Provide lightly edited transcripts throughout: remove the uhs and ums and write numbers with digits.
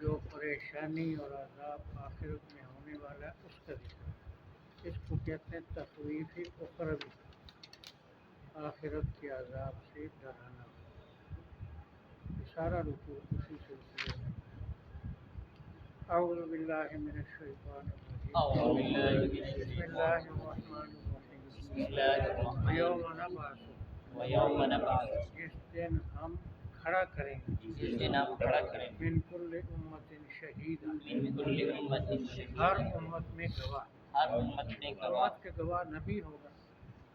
جو پریشانی اور عذاب آخرت میں ہونے والا ہے اس کا ذکر۔ اس کو کہتے ہیں تخویف اخروی، آخرت کے عذاب سے ڈرانا۔ یہ سارا رکوع اسی سلسلے میں۔ اعوذ باللہ من الشیطان الرجیم، بسم اللہ الرحمن الرحیم۔ ویوم نبعث، جس دن ہم کھڑا کریں گے، من کل امت شہیدا، ہر امت میں گواہ، امت کے گواہ نبی ہوگا،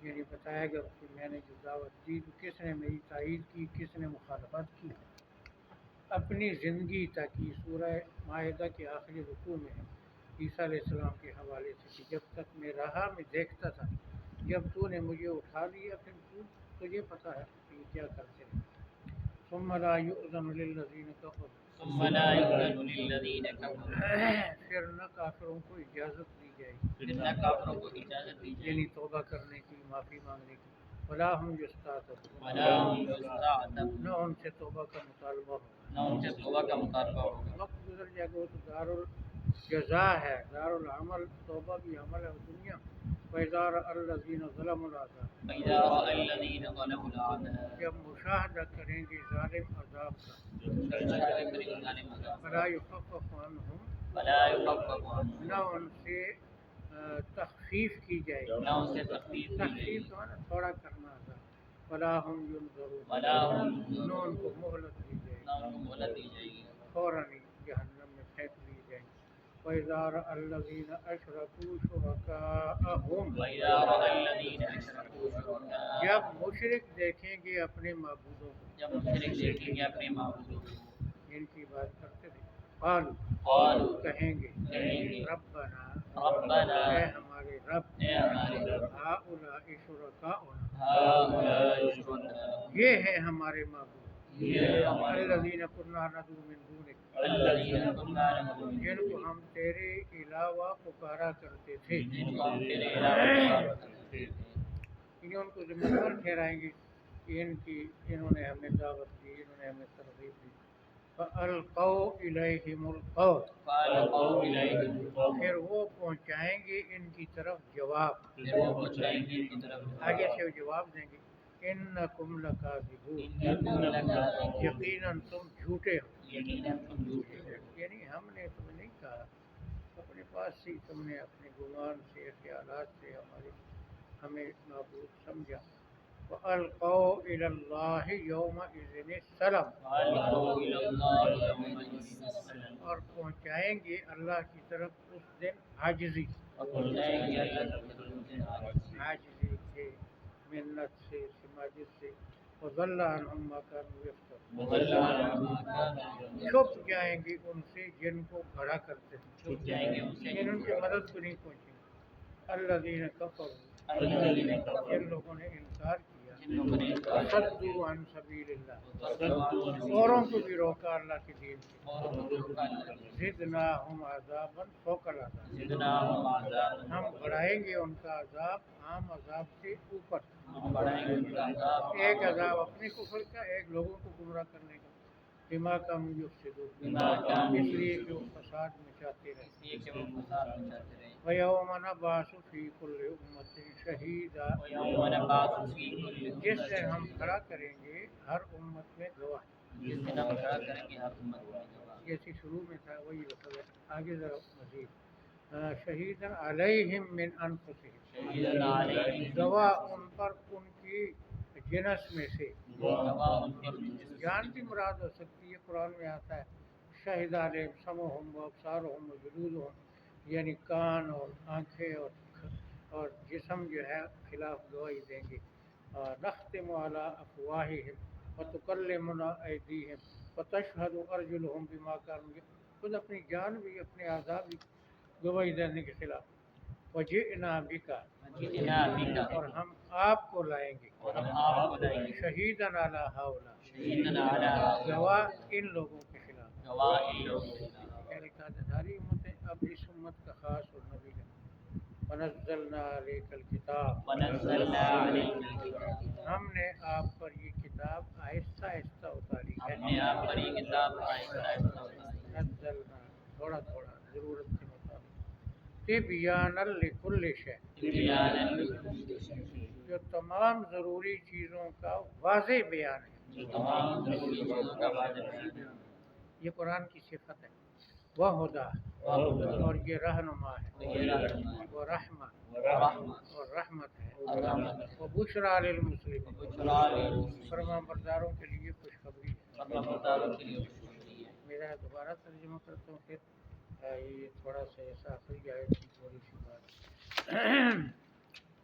یعنی بتائے گا کہ میں نے جو دعوت دی تو کس نے میری تائید کی، کس نے مخالفت کی۔ اپنی زندگی تک، یہ سورہ مائدہ کے آخری رکوع میں ہے، عیسیٰ علیہ السلام کے حوالے سے کہ جب تک میں رہا میں دیکھتا تھا، جب تو نے مجھے اٹھا لیا پھر تجھے پتہ ہے کہ یہ کیا کرتے ہیں۔ ثم لا یؤذن للذین کفروا، پھر نہ کافروں کو اجازت دی جائے گی، یعنی توبہ کرنے کی، معافی مانگنے کی۔ ولا هم یستعتبون، نہ ان سے توبہ کا مطالبہ ہوگا۔ وقت گزر جائے گا، وہ تو دار الجزا ہے، دار العمل، توبہ بھی عمل ہے دنیا۔ وَإِذَا رَأَى الَّذِينَ ظَلَمُوا الْعَذَابَ، جب مشاہدہ کریں گے ظالم عذاب کا، فَلَا يُخَفَّفُ عَنْهُمْ، نہ ان سے تخفیف کی جائے گی، تخفیف کا معنی تھوڑا کرنا تھا۔ وَلَا هُمْ يُنظَرُونَ، نہ ان کو مہلت دی جائے گی، فوراً جہنم میں پھینک دیے جائیں گے۔ وَإِذَا رَأَى الَّذِينَ أَشْرَكُوا شُرَكَاءَهُمْ، جب مشرک دیکھیں گے اپنے معبودوں کو، جن کی بات کرتے تھے، قالوا، کہیں گے، ربنا، اے ہمارے رب، ہؤلاء شرکاؤنا، یہ ہیں ہمارے معبود، الذین کنا ندعو من دونک، جن کو ہم تیرے علاوہ پکارا کرتے تھے، یعنی ان کو ذمہ دار ٹھہرائیں گے کہ انہوں نے ہمیں دعوت دی، انہوں نے ہمیں ترغیب دی۔ فَأَلْقَوْا إِلَيْهِمُ الْقَوْلَ، پھر وہ پہنچائیں گے ان کی طرف جواب، آگے سے وہ جواب دیں گے، اِنَّكُمْ لَكَاذِبُونَ، یقیناً تم جھوٹے ہو، یعنی ہم نے تمہیں نہیں کہا، اپنے پاس سے تم نے اپنے گمان سے، خیالات سے ہمیں معبود سمجھا۔ وَأَلْقَوْا إِلَى اللَّهِ يَوْمَئِذٍ السَّلَامَ، اور پہنچائیں گے اللہ کی طرف اس دن عاجزی، عاجزی سے، منت سے، سماجت سے۔ وَضَلَّ عَنْهُمْ مَا كَانُوا يَفْتَرُونَ، چھپ جائیں گے ان سے جن کو کھڑا کرتے تھے، یعنی ان کی مدد کو نہیں پہنچیں گے۔ الذین کفروا، جن لوگوں نے انکار کیا، صدوا عن سبیل اللہ، اوروں کو بھی روکا اللہ کے دین سے۔ زدناہم عذابا فوق العذاب، ہم بڑھائیں گے ان کا عذاب عام عذاب سے اوپر، ایک عذاب اپنے کفر کا، ایک لوگوں کو گمراہ کرنے کا۔ بما کانوا یفسدون، اس لیے کہ وہ فساد مچاتے رہے۔ وَيَوْمَ نَبْعَثُ فِي كُلِّ أُمَّةٍ شَهِيدًا، جس دن ہم کھڑا کریں گے ہر امت میں گواہ، جیسے شروع میں تھا وہی مطلب ہے، آگے ذرا مزید۔ شہیداً علیہم من انفسہم، گواہ ان پر ان کی جنس میں سے، جان بھی مراد ہو سکتی ہے، قرآن میں آتا ہے شہد علیہم سمعہم وابصارہم وجلودہم، یعنی کان اور آنکھیں اور جسم جو ہے خلاف گواہی دیں گے۔ نختم علی افواہہم وتکلمنا ایدیہم وتشہد ارجلہم بما کانوا، خود اپنی جان بھی، اپنے اعضاء بھی گواہی دینے کے خلاف۔ وجئنا بک، اور ہم آپ کو لائیں گے، شہیداً علی ہؤلاء، گواہ ان لوگوں کے خلاف، یعنی ساری امتیں اب اس امت کا خاص اور نبی ہے۔ ونزلنا علیک الکتاب، ہم نے آپ پر یہ کتاب آہستہ آہستہ اتاری ہے، نزلنا तिबयानल लिकुल्ल शै, जो तमाम ज़रूरी चीज़ों का वाज़े बयान है। ये कुरान की सिफत है। वह हुदा, और ये रहनुमा है। वह रहमा, और रहमत है। वह बुशरा लिल मुस्लिमीन, फरमाबरदारों के लिए खुशखबरी है। मेरा दोबारा तर्जुमा करता हूँ फिर। ये थोड़ा सा ऐसा आखिरी आयत की थोड़ी सी बात।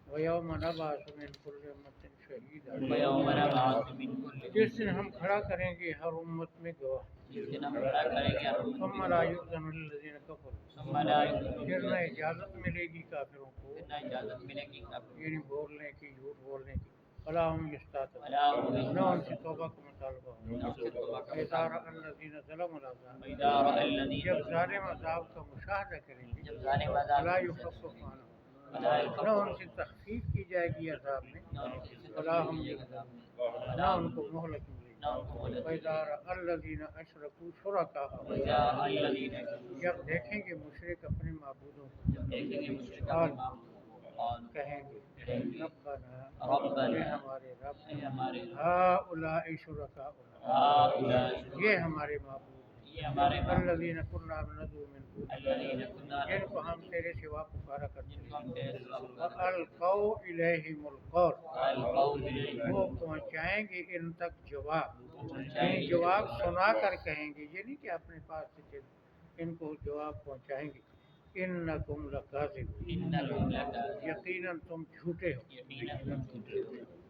वयौम नबअसु मिन कुल्लि उम्मतिन शहीदा, जिस दिन हम खड़ा करेंगे हर उम्मत में गवाह। सुम्मा ला युअज़्ज़नु लिल्लज़ीना कफ़रू, फिर न इजाज़त मिलेगी काफिरों को, यानी बोलने की, झूठ बोलने की। वला हुम यस्तातबून, न उनसे तौबा का मुतालबा होगा। इज़ा रअल्लज़ीना ज़लमुल अज़ाब, जब ज़ालिम अज़ाब का मुशाहदा करेंगे, वला युख़फ़फ़फ़ु अन्हुम, न उनसे तख़फ़ीफ़ की जाएगी अज़ाब में। वला हुम युज़्ज़रून, न उनको मोहलत मिलेगी। वइज़ा रअल्लज़ीना अशरकू शुरकाअहुम, जब देखेंगे मुशरिक अपने माबूदों को, कहेंगे रब्बना, ये हमारे रब, हाउलाइ शुरकाउना, ये हमारे माबूद हैं, अल्लज़ीना कुन्ना नद'ू मिन दूनिक, जिनको हम तेरे सिवा पुकारा करते थे। वअल्क़ौ इलैहिमुल क़ौल, वो पहुँचाएंगे इन तक जवाब, यानी जवाब सुना कर कहेंगे, ये नहीं कि अपने पास से चले, इनको जवाब पहुँचाएंगे। इन्नकुम लकाज़िबून, यकीनन तुम झूठे हो।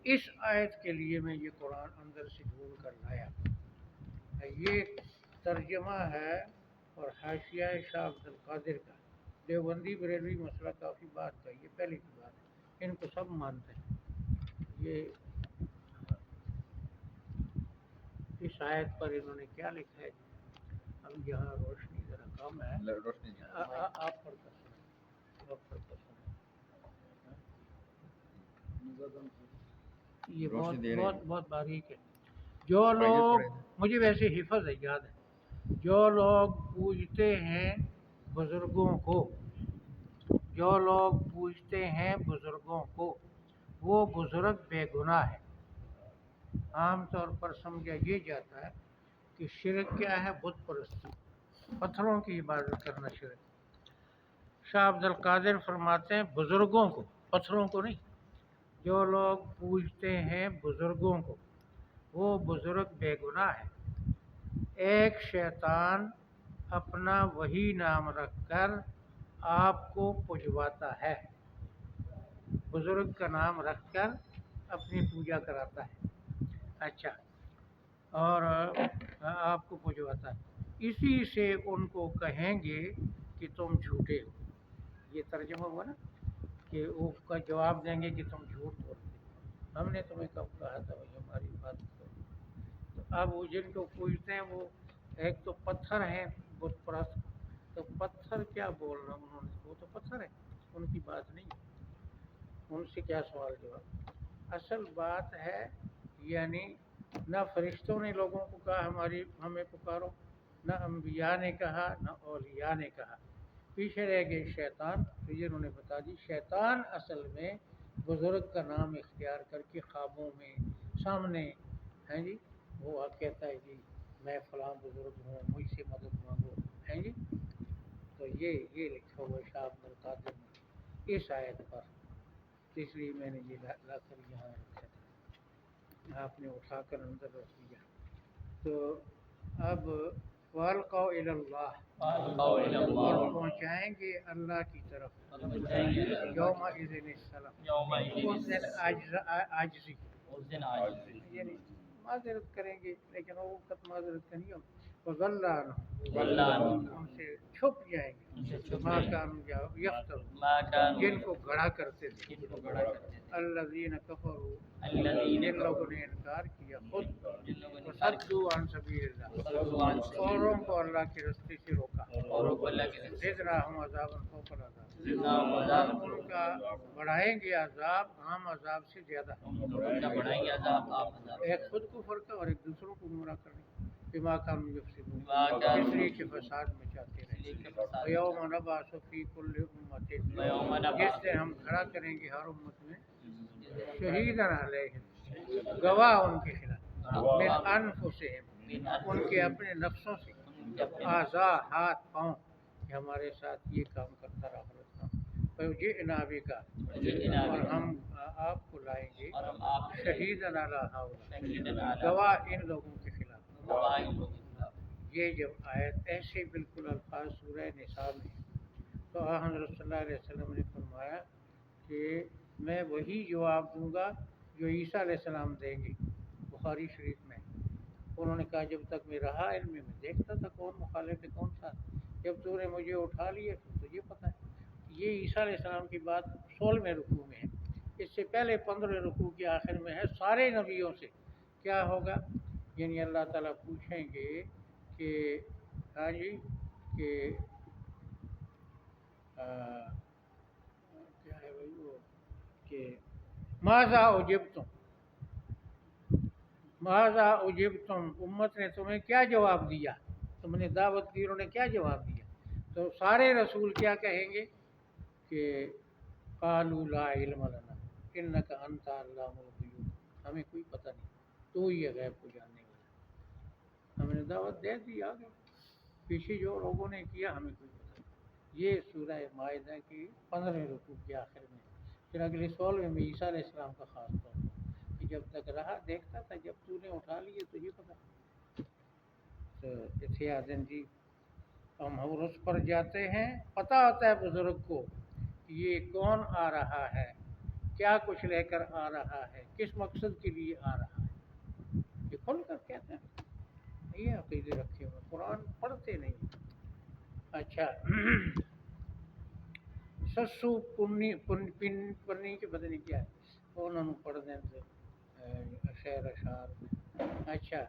इस आयत के लिए मैं ये कुरान अंदर से ढूंढ कर लाया। ये तर्जमा है और हाशिया शाह अब्दुल कादिर का। देवबंदी बरेलवी मसला काफ़ी बात का, ये पहले की बात है, इनको सब मानते हैं। ये इस आयत पर इन्होंने क्या लिखा है, अब यहाँ रोशनी ज़रा कम है, आप पढ़कर सुनें, आप पढ़कर सुनें। ये बहुत बहुत बहुत बारीक है। जो लोग, मुझे वैसे हिफज है, याद है, जो लोग पूजते हैं बुज़ुर्गों को, जो लोग पूजते हैं बुज़ुर्गों को, वो बुज़ुर्ग बेगुनाह है। आम तौर पर समझा ये जाता है कि शिरक क्या है, बुत परस्ती, पत्थरों की इबादत करना शिरक। शाह अब्दुल कादिर फरमाते हैं बुज़ुर्गों को, पत्थरों को नहीं। जो लोग पूजते हैं बुज़ुर्गों को, वो बुज़ुर्ग बेगुनाह है। एक शैतान अपना वही नाम रखकर आपको पुजवाता है, बुज़ुर्ग का नाम रखकर अपनी पूजा कराता है, अच्छा, और आपको पुजवाता है। इसी से उनको कहेंगे कि तुम झूठे हो। ये तर्जुमा हुआ ना, कि वो का जवाब देंगे कि तुम झूठ बोलते, हमने तुम्हें कब कहा था भाई हमारी बात करो। तो अब वो जिनको पूछते हैं वो एक तो पत्थर है बुत परस्त, तो पत्थर क्या बोल रहा उन्होंने, वो तो पत्थर है, उनकी बात नहीं है, उनसे क्या सवाल जवाब। असल बात है, यानी न फरिश्तों ने लोगों को कहा हमें पुकारो, न अम्बिया ने कहा, न औलिया ने कहा, पीछे रह गए शैतान। तो ये उन्होंने बता दी, शैतान असल में बुज़ुर्ग का नाम इख्तियार करके ख्वाबों में सामने, हैं जी, वो कहता है जी मैं फ़लाँ बुज़ुर्ग हूँ, मुझसे मदद मांगो, हैं जी। तो ये लिखा हुआ शाह अब्दुल कादिर ने इस आयत पर, तो इसलिए मैंने ये ला कर यहाँ रखा था, आपने उठाकर अंदर रख दिया। तो अब वालक़ौ इलल्लाह, और पहुँचाएंगे अल्लाह की तरफ, यौमा इज़िन सलाम, उस दिन आजिज़ी, यानी माजरत करेंगे, लेकिन वो वक्त माजरत का नहीं होगा। वज़ल्ला अन्हुम, उनसे छुप जाएंगे, मा कानू यफ्तरून, जिनको गढ़ा करते थे, अल्लज़ीना कफ़रू, जिन लोगों ने इनकार किया खुद, वसद्दू अन सबीलिल्लाह, औरों को अल्लाह के रास्ते से रोका, ज़िदनाहुम अज़ाबन फ़ौक़ल अज़ाब, हम उनका बढ़ाएंगे अज़ाब आम अज़ाब से ज़्यादा। एक खुद कुफ्र का और एक दूसरों को गुमराह करने। बिमा कानू यफ्सिकून, बिमा कानू इसलिए कि फसाद मचाते रहे। यौम नबअसु फी कुल्लि उम्मतिन, यौम जिस नबअसु दिन हम खड़ा करेंगे हर उम्मत में शहीदन अलैहिम, गवाह उनके खिलाफ, मिन अनफुसिहिम, उनके अपने नफ्सों से, आज़ा हाथ पाँव कि हमारे साथ ये काम करता रहा फयुजिअना बिका, और हम आपको लाएंगे और हम आप शहीदन अला हाउला, शहीदन अला गवाह इन लोगों के खिलाफ। गवाह इन लोगों के खिलाफ। ये जब आयत ऐसे बिल्कुल अल्फाज सूरह निसा में, तो हज़रत सल्लल्लाहु अलैहि वसल्लम ने फरमाया कि मैं वही जवाब दूंगा जो ईसा अलैहिस्सलाम देंगे। बुखारी शरीफ में उन्होंने कहा, जब तक मैं रहा इल्म में देखता था कौन मुखालिफ है कौन सा, जब तूने मुझे उठा लिया तो तुझे पता है। ये ईसा अलैहिस्सलाम की बात 16वें रुकू में है, इससे पहले 15 रुकू के आखिर में है सारे नबियों से क्या होगा, यानी अल्लाह ताला पूछेंगे कि हाँ जी कि क्या है भाई वो कि माज़ा उजिब्तुम, उम्मत ने तुम्हें क्या जवाब दिया, तुमने दावत दी उन्होंने क्या जवाब दिया। तो सारे रसूल क्या कहेंगे कि क़ालू ला इल्म लना इन्नका अंता अल्लामुल ग़ुयूब, हमें कोई पता नहीं, तू ही है गैब को जानने वाला, हमने दावत दे दी आगे, पीछे जो लोगों ने किया हमें कोई पता नहीं। ये सूरह माइदा की 15वें रुकू के आखिर में। फिर अगले 16वें में ईसा अलैहिस्सलाम का खास तौर कि जब तक रहा देखता था, जब तूने उठा लिए तुझे पता। तो इतिहादन जी हम उर्स पर जाते हैं, पता होता है बुजुर्ग को ये कौन आ रहा है, क्या कुछ लेकर आ रहा है, किस मकसद के लिए आ रहा है, ये खुल कर कहते हैं। ये अकीदे रखे हुए, कुरान पढ़ते नहीं। अच्छा सस्सू पुन्नी पुन्नी के पता नहीं क्या है, उन्होंने पढ़ दें शेर अशार। अच्छा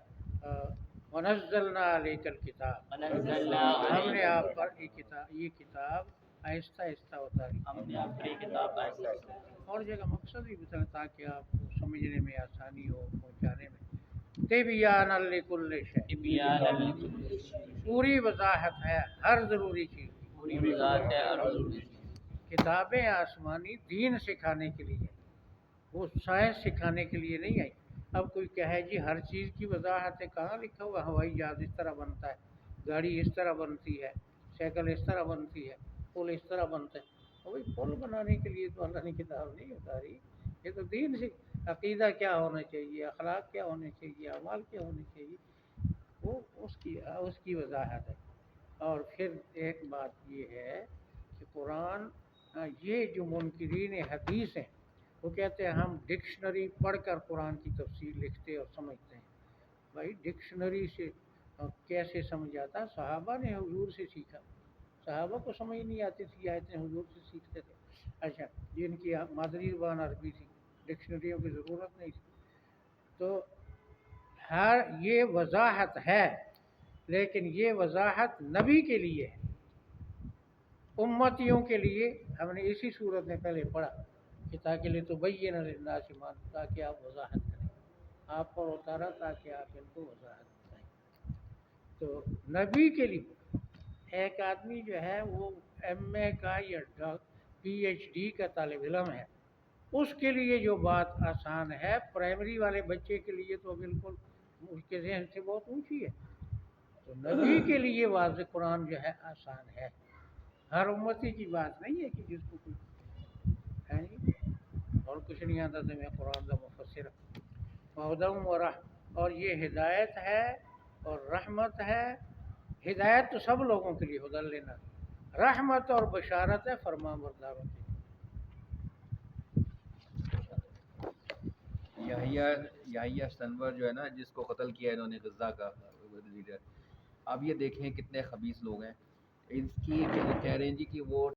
वनज़्ज़लना अलैकल किताब, हमने आप पर ये किताब आहिस्ता आहिस्ता उतारी, हमने आपकी किताब आहिस्ता और जगह मकसद भी बताया ताकि आपको समझने में आसानी हो, पहुँचाने में। तिबयानन लिकुल्लि शै, पूरी वजाहत है हर ज़रूरी चीज़ की, पूरी वजाहत है और ज़रूरी किताबें आसमानी दीन सिखाने के लिए, वो साइंस सिखाने के लिए नहीं आई। अब कोई कहे जी हर चीज़ की वजाहत है, कहाँ लिखा हुआ हवाई जहाज़ इस तरह बनता है, गाड़ी इस तरह बनती है, साइकिल इस तरह बनती है, पुल इस तरह बनता है। और भाई पुल बनाने के लिए तो अल्लाह ने किताब नहीं उतारी, ये तो दीन से अकीदा क्या होना चाहिए, अखलाक क्या होने चाहिए, अमाल क्या होने चाहिए, वो उसकी वजाहत है। और फिर एक बात ये है कि कुरान, ये जो मुनकिरीन हदीस हैं वो कहते हैं हम डिक्शनरी पढ़कर कुरान की तफसीर लिखते और समझते हैं। भाई डिक्शनरी से कैसे समझ आता, सहाबा ने हुजूर से सीखा, सहाबा को समझ नहीं आती थी आयतें, हुजूर से सीखते थे। अच्छा जिनकी मादरी ज़बान अरबी थी, डिक्शनरियों की ज़रूरत नहीं थी। तो हर ये वजाहत है, लेकिन ये वजाहत नबी के लिए है, उम्मतियों के लिए हमने इसी सूरत में पहले पढ़ा कि ताकि ले तो बैन लिन्नास मान, ताकि आप वजाहत करें, आप पर उतारा ताकि आप इनको वजाहत बताएं। तो नबी के लिए एक आदमी जो है वो MA का या PhD का तालिब इल्म है, उसके लिए जो बात आसान है, प्राइमरी वाले बच्चे के लिए तो बिल्कुल उसके जहन से बहुत ऊंची है। तो नबी के लिए वाज़ कुरान जो है आसान है, हर उम्मती की बात नहीं है कि जिसको कुछ है नहीं और कुछ नहीं आता तो मैं कुरान का मुफस्सिर महुदम व और ये हिदायत है और रहमत है। हिदायत तो सब लोगों के लिए, हुदल लेना, रहमत और बशारत है फरमाबरदारों के लिए। याहिया सनवर जो है ना, जिसको कत्ल किया इन्होंने, गज़ा का लीडर, अब ये देखें कितने खबीस लोग हैं। इसकी कह रहे हैं जी कि वो